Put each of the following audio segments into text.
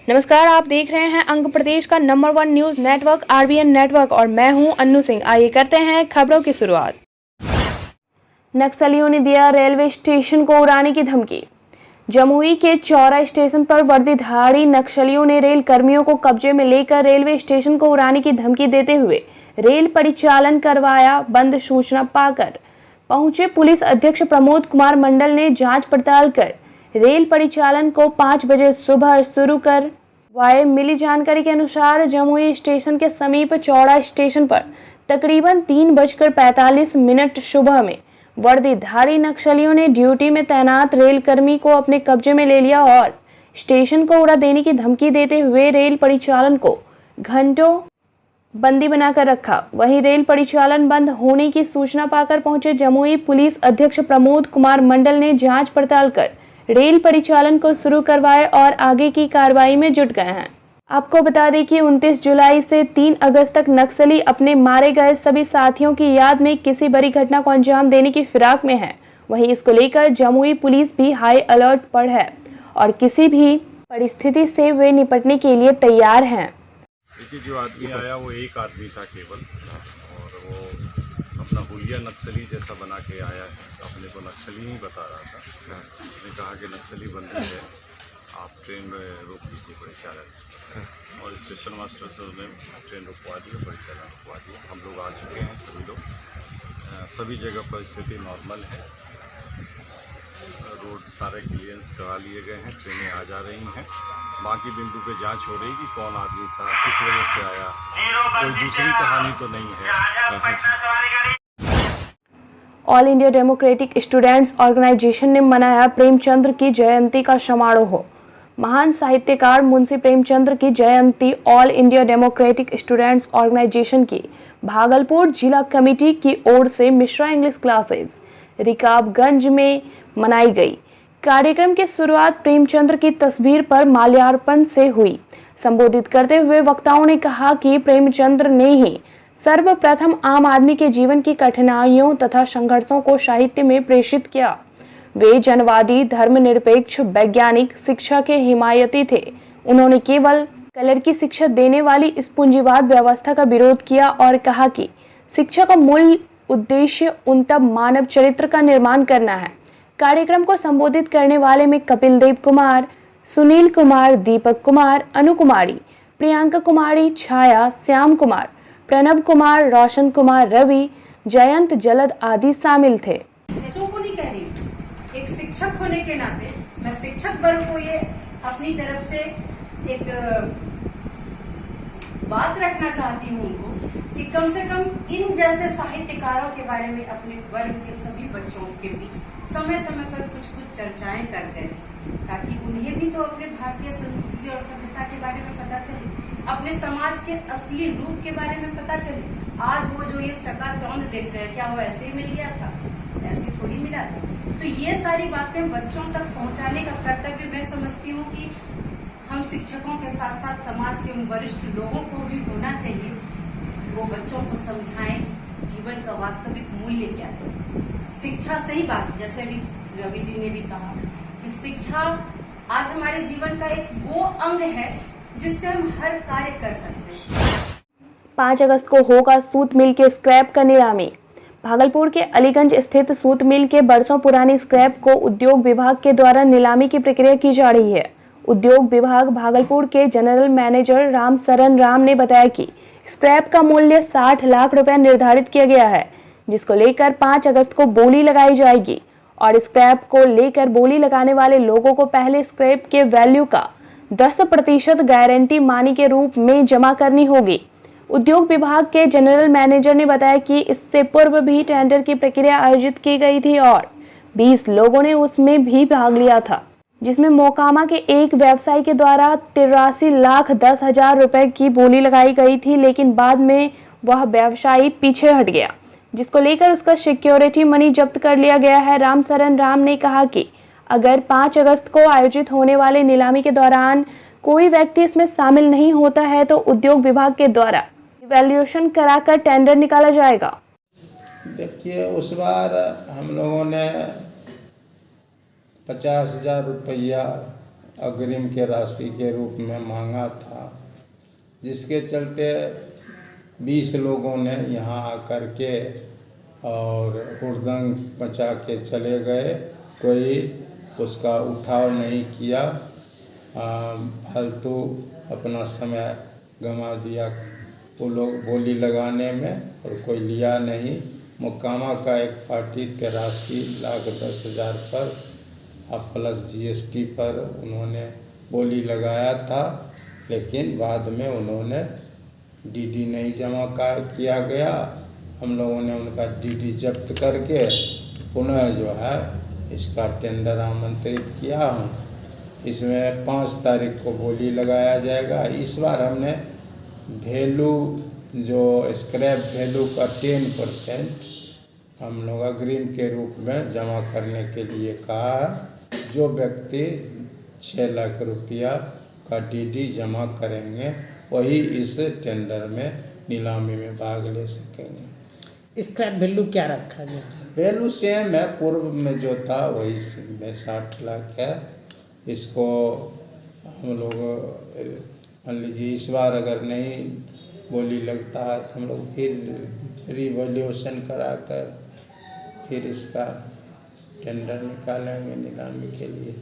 नमस्कार, आप देख रहे हैं अंग प्रदेश का number 1 news network RBN network और मैं हूं अन्नू सिंह। आइए करते हैं खबरों की शुरुआत। नक्सलियों ने दिया रेलवे स्टेशन को उड़ाने की धमकी। जमुई के चौरा स्टेशन पर वर्दीधारी नक्सलियों ने रेल कर्मियों को कब्जे में लेकर रेलवे स्टेशन को उड़ाने की धमकी देते हुए रेल परिचालन करवाया बंद। सूचना पाकर पहुंचे पुलिस अधीक्षक प्रमोद कुमार मंडल ने जांच पड़ताल कर रेल परिचालन को 5 बजे सुबह शुरू करवाए। मिली जानकारी के अनुसार जमुई स्टेशन के समीप चौड़ा स्टेशन पर तकरीबन 3:45 सुबह में वर्दीधारी नक्सलियों ने ड्यूटी में तैनात रेल कर्मी को अपने कब्जे में ले लिया और स्टेशन को उड़ा देने की धमकी देते हुए रेल परिचालन को घंटों बंदी बनाकर रखा। वहीं रेल परिचालन बंद होने की सूचना पाकर पहुंचे जमुई पुलिस अधीक्षक प्रमोद कुमार मंडल ने जांच पड़ताल कर रेल परिचालन को शुरू करवाए और आगे की कार्रवाई में जुट गए हैं। आपको बता दें कि 29 जुलाई से 3 अगस्त तक नक्सली अपने मारे गए सभी साथियों की याद में किसी बड़ी घटना को अंजाम देने की फिराक में है। वहीं इसको लेकर जमुई पुलिस भी हाई अलर्ट पर है और किसी भी परिस्थिति से वे निपटने के लिए तैयार हैं। देखिए, जो आदमी आया वो एक आदमी था केवल, और वो अपना हुलिया नक्सली जैसा बना के आया है। अपने को नक्सली ही बता रहा था। उसने कहा कि नक्सली बंदी है, आप ट्रेन में रोक लीजिए परिचालन, और स्टेशन मास्टर से उन्हें ट्रेन रुकवा दिया, परिचालन रुकवा दिया। हम लोग आ चुके हैं, सभी लोग, सभी जगह पर स्थिति नॉर्मल है। रोड सारे क्लियरेंस करा लिए गए हैं, ट्रेनें आ जा रही हैं। बाकी बिंदु पे जांच हो रही कि कौन आदमी था, किस वजह से आया, कोई दूसरी कहानी तो नहीं है। All India democratic students organisation ने मनाया प्रेमचंद्र की जयंती का समारोह। महान साहित्यकार मुंशी प्रेमचंद्र की जयंती All India democratic students Organisation की भागलपुर जिला कमेटी की ओर से मिश्रा इंग्लिश क्लासेस रिकाबगंज में मनाई गई। कार्यक्रम की शुरुआत प्रेमचंद्र की तस्वीर पर माल्यार्पण से हुई। संबोधित करते हुए वक्ताओं ने कहा कि प्रेमचंद्र ने ही सर्वप्रथम आम आदमी के जीवन की कठिनाइयों तथा संघर्षों को साहित्य में प्रेषित किया। वे जनवादी, धर्मनिरपेक्ष, वैज्ञानिक शिक्षा के हिमायती थे। उन्होंने केवल कलर की शिक्षा देने वाली इस पूंजीवाद व्यवस्था का विरोध किया और कहा कि शिक्षा का मूल उद्देश्य उन्नत मानव चरित्र का निर्माण करना है। कार्यक्रम को संबोधित करने वाले में कपिल देव कुमार, सुनील कुमार, दीपक कुमार, अनु कुमारी, प्रियंका कुमारी, छाया, श्याम कुमार, प्रणव कुमार, रोशन कुमार, रवि, जयंत, जलद आदि शामिल थे। को नहीं कह रही हूँ, एक शिक्षक होने के नाते मैं शिक्षक वर्ग को ये अपनी तरफ से एक बात रखना चाहती हूँ उनको कि कम से कम इन जैसे साहित्यकारों के बारे में अपने वर्ग के सभी बच्चों के बीच समय समय पर कुछ चर्चाएं करते हैं, ताकि उन्हें भी तो अपने भारतीय संस्कृति और सभ्यता के बारे में पता चले, अपने समाज के असली रूप के बारे में पता चले। आज वो जो ये चकाचौंध देख रहे हैं, क्या वो ऐसे ही मिल गया था? ऐसे थोड़ी मिला था। तो ये सारी बातें बच्चों तक पहुंचाने का कर्तव्य मैं समझती हूँ कि हम शिक्षकों के साथ साथ समाज के उन वरिष्ठ लोगों को भी होना चाहिए। वो बच्चों को समझाएं जीवन का वास्तविक मूल्य क्या है। शिक्षा सही बात, जैसे भी रवि जी ने भी कहा कि शिक्षा आज हमारे जीवन का एक वो अंग है जिससे हम हर कार्य कर सकते हैं। 5 अगस्त को होगा सूत मिल के स्क्रैप का नीलामी। भागलपुर के अलीगंज स्थित सूत मिल के बरसों पुरानी स्क्रैप को उद्योग विभाग के द्वारा नीलामी की प्रक्रिया की जा रही है। उद्योग विभाग भागलपुर के जनरल मैनेजर राम शरण राम ने बताया कि स्क्रैप का मूल्य 60 लाख रुपए निर्धारित किया गया है, जिसको लेकर 5 अगस्त को बोली लगाई जाएगी और स्क्रैप को लेकर बोली लगाने वाले लोगों को पहले स्क्रैप के वैल्यू का 10% गारंटी मानी के रूप में जमा करनी होगी। उद्योग विभाग के जनरल मैनेजर ने बताया कि इससे पूर्व भी टेंडर की प्रक्रिया आयोजित की गई थी और 20 लोगों ने उसमें भी भाग लिया था, जिसमें मोकामा के एक व्यवसायी के द्वारा 83,10,000 रुपए की बोली लगाई गई थी, लेकिन बाद में वह व्यवसायी पीछे हट गया, जिसको लेकर उसका सिक्योरिटी मनी जब्त कर लिया गया है। राम शरण राम ने कहा कि अगर 5 अगस्त को आयोजित होने वाले नीलामी के दौरान कोई व्यक्ति इसमें शामिल नहीं होता है तो उद्योग विभाग के द्वारा इवैल्यूएशन कराकर टेंडर निकाला जाएगा। देखिए, उस बार हम लोगों ने 50,000 रुपया अग्रिम के राशि के रूप में मांगा था, जिसके चलते 20 लोगों ने यहाँ आकर के और हुड़दंग मचा के चले गए। कोई उसका उठाव नहीं किया, फालतू अपना समय गंवा दिया वो लोग बोली लगाने में, और कोई लिया नहीं। मुकामा का एक पार्टी 83,10,000 पर प्लस GST पर उन्होंने बोली लगाया था, लेकिन बाद में उन्होंने DD नहीं जमा किया गया। हम लोगों ने उनका DD जब्त करके पुनः जो है इसका टेंडर आमंत्रित किया हूँ। इसमें 5 तारीख को बोली लगाया जाएगा। इस बार हमने वैल्यू जो स्क्रैप वैल्यू का 10% हम लोग अग्रिम के रूप में जमा करने के लिए कहा है। जो व्यक्ति 6 लाख रुपया का DD जमा करेंगे वही इस टेंडर में नीलामी में भाग ले सकेंगे। इसका वैल्यू क्या रखा गया? वैल्यू सेम है, पूर्व में जो था वही में 60 लाख है। इसको हम लोग मान लीजिए इस बार अगर नहीं बोली लगता है तो हम लोग फिर रिवैल्यूएशन करा कर फिर इसका टेंडर निकालेंगे नीलामी के लिए।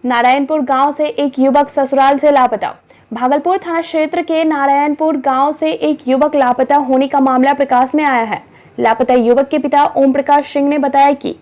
नारायणपुर गांव से एक युवक ससुराल से लापता। भागलपुर थाना क्षेत्र के नारायणपुर गांव से एक युवक लापता होने का मामला प्रकाश में आया है। लापता युवक के पिता ओम प्रकाश सिंह ने बताया कि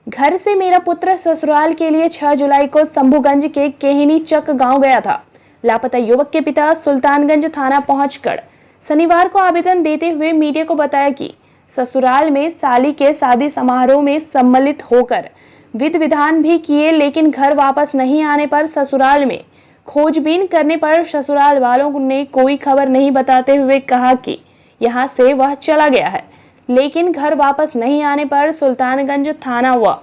घर से मेरा पुत्र ससुराल के लिए 6 जुलाई को शंभूगंज के केहनी चक गांव गया था। लापता युवक के पिता सुल्तानगंज थाना पहुंचकर शनिवार को आवेदन देते हुए मीडिया को बताया कि ससुराल में साली के शादी समारोह में सम्मिलित होकर विधि विधान भी किए, लेकिन घर वापस नहीं आने पर ससुराल में खोजबीन करने पर ससुराल वालों ने कोई खबर नहीं बताते हुए कहा कि यहां से वह चला गया है, लेकिन घर वापस नहीं आने पर सुल्तानगंज थाना व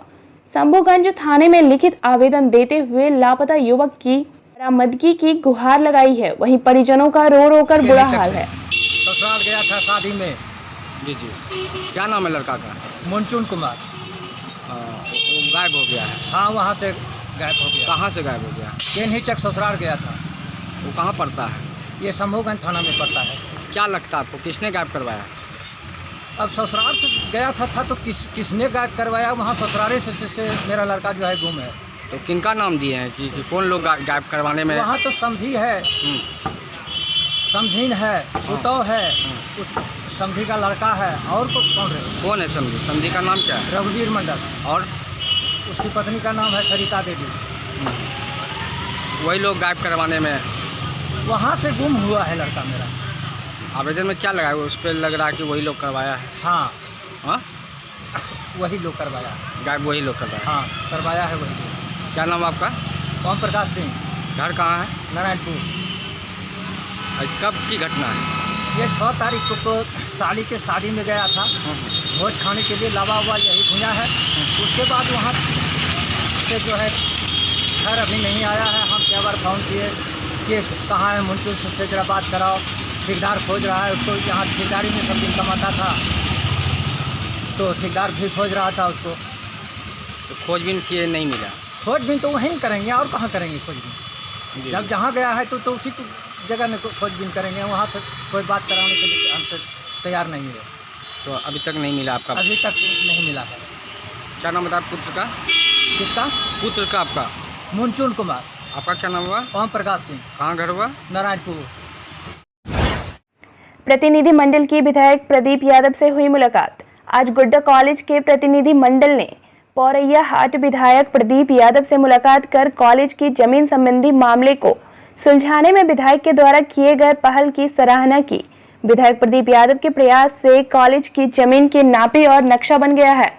शंभूगंज थाने में लिखित आवेदन देते हुए लापता युवक की बरामदगी की गुहार लगाई है। वहीं परिजनों का रो रो कर बुरा हाल है। ससुराल गया था शादी में। जी। क्या नाम है लड़का का? मुनचुन कुमार। वो गायब हो गया है। हाँ, वहाँ से गायब हो गया। कहाँ से गायब हो गया? केन्ही चक ससुराल गया था। वो कहाँ पड़ता है? ये शंभूगंज थाना में पड़ता है। क्या लगता है आपको, किसने गायब करवाया? अब ससुराल से गया था तो किसने गायब करवाया? वहाँ ससुराले से मेरा लड़का जो है गुम है। तो किनका नाम दिए हैं कि कौन लोग गायब करवाने में? वहाँ तो समधी है, समधीन है, पुतौ है, उस समधी का लड़का है, और कौन है समधी? समधी का नाम क्या है? रघुवीर मंडल। और उसकी पत्नी का नाम है सरिता देवी। वही लोग गायब करवाने में वहाँ से गुम हुआ है लड़का मेरा। आवेदन में क्या लगा है? उस पर लग रहा है कि वही लोग करवाया है। हाँ, हाँ, वही लोग करवाया। गायब वही लोग करवाया। हाँ, करवाया है वही लोग। क्या नाम आपका? ओम प्रकाश सिंह। घर कहाँ है? नारायणपुर। कब की घटना है? ये 6 तारीख को साली के शादी में गया था, भोज खाने के लिए लावा हुआ यही भुजा है। उसके बाद वहाँ से जो है घर अभी नहीं आया है। हम कई बार फोन किए कि कहाँ है, मुंशी से जरा बात कराओ, ठेकेदार खोज रहा है उसको। यहाँ ठेकेदारी में सब दिन कमाता था तो ठेकेदार भी खोज रहा था उसको। तो खोजबीन किए नहीं मिला? खोजबीन तो वहीं करेंगे, और कहाँ करेंगे खोजबीन? जब जहाँ गया है तो उसी जगह में खोजबीन करेंगे। वहाँ से कोई बात कराने के लिए हमसे तैयार नहीं है। तो अभी तक नहीं मिला आपका? अभी तक नहीं मिला है। क्या नाम बता पुत्र का? किसका? पुत्र का आपका? मुनचुन कुमार। आपका क्या नाम हुआ? ओम प्रकाश सिंह। कहाँ घर हुआ? नारायणपुर। प्रतिनिधि मंडल की विधायक प्रदीप यादव से हुई मुलाकात। आज गुड्डा कॉलेज के प्रतिनिधि मंडल ने पौरैया हाट विधायक प्रदीप यादव से मुलाकात कर कॉलेज की जमीन संबंधी मामले को सुलझाने में विधायक के द्वारा किए गए पहल की सराहना की। विधायक प्रदीप यादव के प्रयास से कॉलेज की जमीन की नापी और नक्शा बन गया है।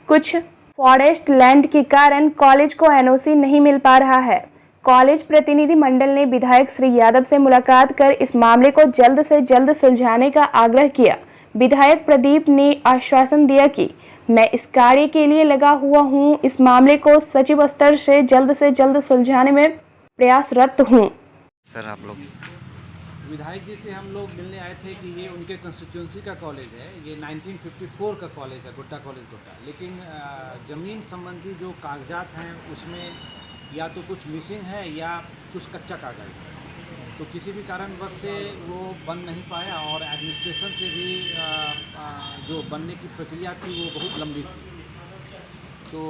कुछ फॉरेस्ट लैंड के कारण कॉलेज को एनओसी नहीं मिल पा रहा है। कॉलेज प्रतिनिधि मंडल ने विधायक श्री यादव से मुलाकात कर इस मामले को जल्द से जल्द सुलझाने का आग्रह किया। विधायक प्रदीप ने आश्वासन दिया कि मैं इस कार्य के लिए लगा हुआ हूं। इस मामले को सचिव स्तर से जल्द सुलझाने में प्रयासरत हूं। सर, आप लोग विधायक जी से हम लोग मिलने आए थे कि ये उनके कंस्टिट्यूंसी का कॉलेज है। ये 1954 का कॉलेज है, गुड्डा कॉलेज गुड्डा। लेकिन ज़मीन संबंधी जो कागजात हैं उसमें या तो कुछ मिसिंग है या कुछ कच्चा कागज है। तो किसी भी कारणवश से वो बन नहीं पाया और एडमिनिस्ट्रेशन से भी जो बनने की प्रक्रिया थी वो बहुत लंबी थी। तो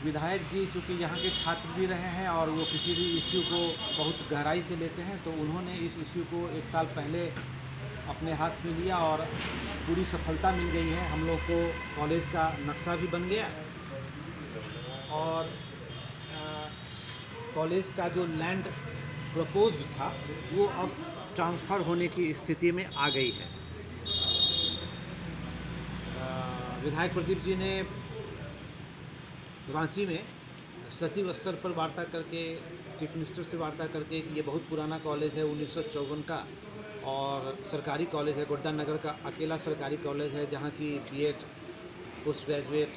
विधायक जी चूँकि यहाँ के छात्र भी रहे हैं और वो किसी भी इश्यू को बहुत गहराई से लेते हैं, तो उन्होंने इस इश्यू को 1 साल पहले अपने हाथ में लिया और पूरी सफलता मिल गई है। हम लोग को कॉलेज का नक्शा भी बन गया और कॉलेज का जो लैंड प्रपोज्ड था वो अब ट्रांसफ़र होने की स्थिति में आ गई है। विधायक प्रदीप जी ने रांची में सचिव स्तर पर वार्ता करके, चीफ मिनिस्टर से वार्ता करके कि ये बहुत पुराना कॉलेज है, 1954 का, और सरकारी कॉलेज है, गोड्डा नगर का अकेला सरकारी कॉलेज है जहाँ की B Ed, post graduate,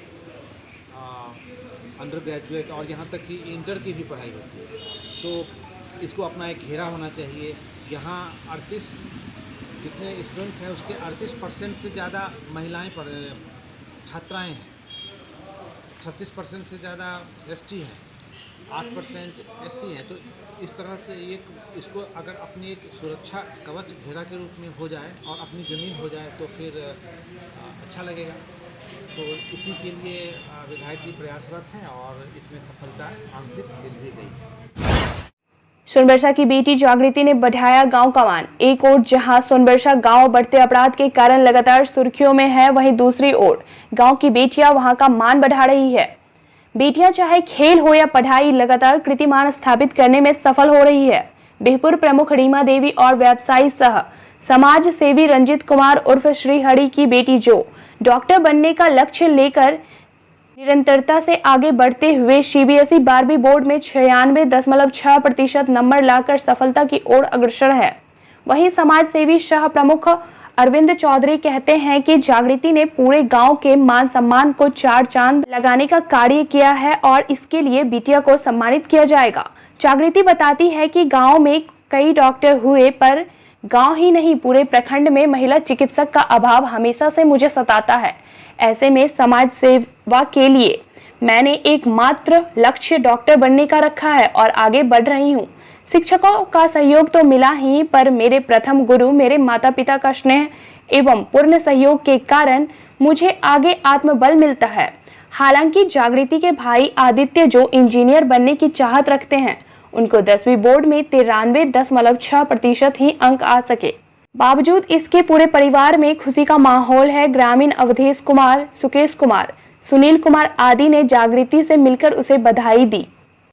under graduate और यहाँ तक कि इंटर की भी पढ़ाई होती है। तो इसको अपना एक घेरा होना चाहिए। यहाँ 38 जितने स्टूडेंट्स हैं उसके 38% से ज़्यादा महिलाएं छात्राएं हैं, 36% से ज़्यादा एसटी हैं, 8% एससी हैं। तो इस तरह से इसको अगर अपनी एक सुरक्षा कवच घेरा के रूप में हो जाए और अपनी ज़मीन हो जाए तो फिर अच्छा लगेगा। तो इसी के लिए विधायक जी प्रयासरत हैं और इसमें सफलता आंशिक मिल भी गई। सोनबरसा की बेटी जागृति ने बढ़ाया गांव का मान। एक ओर जहां सोनबरसा गांव बढ़ते अपराध के कारण लगातार सुर्खियों में है, वहीं दूसरी ओर गांव की बेटियां वहां का मान बढ़ा रही है। बेटियां चाहे खेल हो या पढ़ाई, लगातार कीर्तिमान स्थापित करने में सफल हो रही है। बिहपुर प्रमुख रीमा देवी और व्यवसायी सह समाज सेवी रंजित कुमार उर्फ श्री हरि की बेटी जो डॉक्टर बनने का लक्ष्य लेकर निरंतरता से आगे बढ़ते हुए सीबीएसई 12वीं बोर्ड में 96.6% नंबर लाकर सफलता की ओर अग्रसर है। वहीं समाज सेवी सह प्रमुख अरविंद चौधरी कहते हैं कि जागृति ने पूरे गांव के मान सम्मान को 4 चांद लगाने का कार्य किया है और इसके लिए बिटिया को सम्मानित किया जाएगा। जागृति बताती है कि गांव में कई डॉक्टर हुए पर गांव ही नहीं पूरे प्रखंड में महिला चिकित्सक का अभाव हमेशा से मुझे सताता है। ऐसे में समाज सेवा के लिए मैंने एकमात्र लक्ष्य डॉक्टर बनने का रखा है और आगे बढ़ रही हूँ। शिक्षकों का सहयोग तो मिला ही, पर मेरे प्रथम गुरु मेरे माता पिता का स्नेह एवं पूर्ण सहयोग के कारण मुझे आगे आत्मबल मिलता है। हालांकि जागृति के भाई आदित्य जो इंजीनियर बनने की चाहत रखते हैं, उनको 10वीं बोर्ड में 93.6% ही अंक आ सके। बावजूद इसके पूरे परिवार में खुशी का माहौल है। ग्रामीण अवधेश कुमार, सुकेश कुमार, सुनील कुमार आदि ने जागृति से मिलकर उसे बधाई दी।